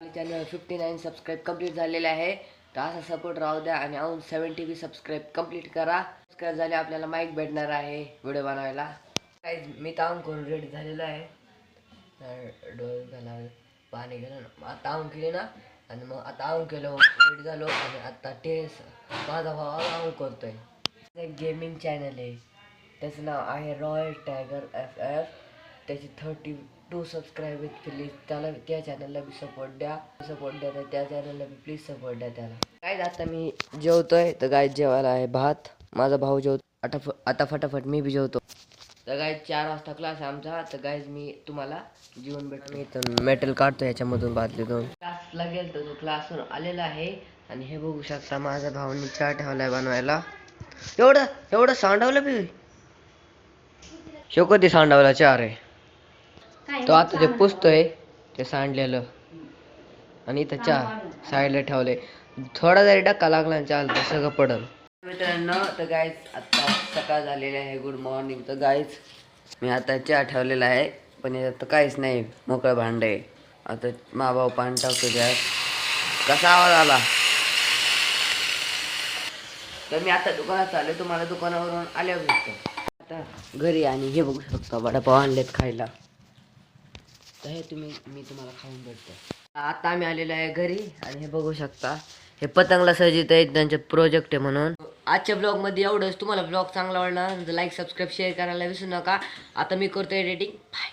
Channel 59 subscribe complete झालेले आहे. तर असा सपोर्ट राहू द्या आणि अजून 70 बी सबस्क्राईब कंप्लीट करा. सबस्क्राईब झाले आपल्याला माईक भेटणार आहे व्हिडिओ बनवायला. मी तावून करून रेडी झालेलो आहे. डोळे झाला पाणी गेलं आता आऊन केले ना आणि मग आता आऊन केलं रेडी झालो आणि आता माझा भाव आऊन करतोय. एक गेमिंग चॅनल आहे त्याचं नाव आहे रॉयल टायगर FF. त्याची 32 सबस्क्राईब आहेत. प्लीज त्याला त्या चॅनलला बी सपोर्ट द्या तर त्या चॅनलला बी प्लीज सपोर्ट द्या त्याला. काय आता मी जेवतोय तर गाय जेवायला आहे भात. माझा भाऊ जेवतो आता फटाफट मी बी जेवतो. तर गाय 4 वाजता क्लास आहे आमचा. तर गायज मी तुम्हाला जेवण भेटतो. मी इथून मेटल काढतो याच्यामधून बादलीतून. क्लासला गेलतो तो क्लासवरून आलेला आहे आणि हे बघू शकता माझ्या भावानी चहा ठेवलाय बनवायला. एवढं सांडवलं बी कधी सांडवला चहा रे. तो आता ते पुसतोय ते सांडलेलं आणि इथं चहा साईडला ठेवले. थोडा जरी डक्का लागला ना चालतं सगळं पडल. मित्रांनो तर गाईज आता सकाळ झालेली आहे. Good morning. तर गाईज मी आता चहा ठेवलेला आहे पण याच्यात तर काहीच नाही मोकळं भांड आहे. आता मा भाऊ पाणी टाकतो त्यात. कसा आवाज आला. तर मी आता दुकानात चाललो. तुम्हाला दुकानावरून आल्यावर भेटतो आता घरी. आणि हे बघू शकता वडापाव आणलेत खायला. तर हे मी तुम्हाला खाऊन भेटतो. आता आम्ही आलेलो आहे घरी आणि हे बघू शकता हे पतंगला सजित आहेत त्यांचे प्रोजेक्ट आहे म्हणून. आजच्या ब्लॉगमध्ये एवढंच. तुम्हाला ब्लॉग चांगला वाटला तर लाईक सबस्क्राईब शेअर करायला विसरू नका. आता मी करतो एडिटिंग. बाय.